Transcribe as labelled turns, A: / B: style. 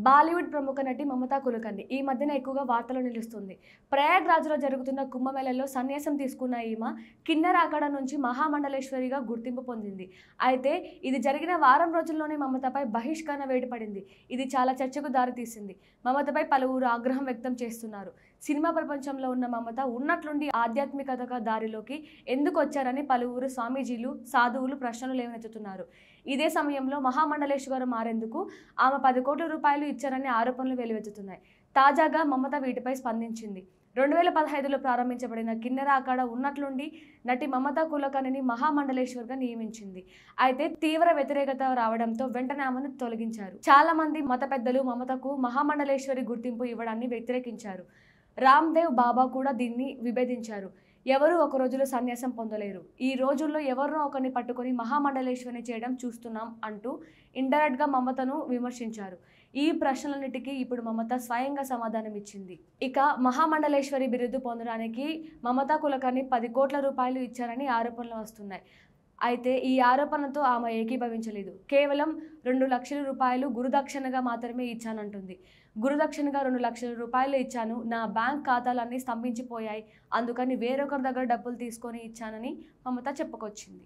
A: బాలీవుడ్ ప్రముఖ నటి మమతా కులకర్ణి ఈ మధ్యన ఎక్కువగా వార్తల్లో నిలుస్తుంది. ప్రయాగ్రాజ్లో జరుగుతున్న కుంభమేళలో సన్యాసం తీసుకున్న ఈమె కిన్నెర అఖాడా నుంచి మహామండలేశ్వరిగా గుర్తింపు పొందింది. అయితే ఇది జరిగిన వారం రోజుల్లోనే మమతపై బహిష్కరణ వేటు పడింది. ఇది చాలా చర్చకు దారితీసింది. మమతపై పలువురు ఆగ్రహం వ్యక్తం చేస్తున్నారు. సినిమా ప్రపంచంలో ఉన్న మమత ఉన్నట్లుండి ఆధ్యాత్మికత దారిలోకి ఎందుకు వచ్చారని పలువురు స్వామీజీలు, సాధువులు ప్రశ్నలు లేవనెత్తుతున్నారు. ఇదే సమయంలో మహామండలేశ్వరం మారేందుకు ఆమె 10 కోట్ల రూపాయలు ఇచ్చారనే ఆరోపణలు వెలువెత్తుతున్నాయి. తాజాగా మమత వీటిపై స్పందించింది. 2015లో ప్రారంభించబడిన కిన్నెర అఖాడా ఉన్నట్లుండి నటి మమతా కులకర్ణిని మహామండలేశ్వర్గా నియమించింది. అయితే తీవ్ర వ్యతిరేకత రావడంతో వెంటనే ఆమెను తొలగించారు. చాలా మంది మత పెద్దలు మమతకు మహామండలేశ్వరి గుర్తింపు ఇవ్వడాన్ని వ్యతిరేకించారు. రామ్దేవ్ బాబా కూడా దీన్ని విభేదించారు. ఎవరు ఒక రోజులో సన్యాసం పొందలేరు. ఈ రోజుల్లో ఎవరినో ఒకరిని పట్టుకొని మహామండలేశ్వరిని చేయడం చూస్తున్నాం అంటూ ఇండైరెక్ట్గా మమతను విమర్శించారు. ఈ ప్రశ్నలన్నిటికీ ఇప్పుడు మమత స్వయంగా సమాధానం ఇచ్చింది. ఇక మహామండలేశ్వరి బిరుదు పొందడానికి మమతా కులకర్ణి 10 కోట్ల రూపాయలు ఇచ్చారని ఆరోపణలు వస్తున్నాయి. అయితే ఈ ఆరోపణతో ఆమె ఏకీభవించలేదు. కేవలం 2 లక్షల రూపాయలు గురుదక్షిణగా మాత్రమే ఇచ్చానంటుంది. గురుదక్షిణగా 2 లక్షల రూపాయలు ఇచ్చాను. నా బ్యాంక్ ఖాతాలన్నీ స్తంభించిపోయాయి. అందుకని వేరొకరి దగ్గర డబ్బులు తీసుకొని ఇచ్చానని మమత చెప్పుకొచ్చింది.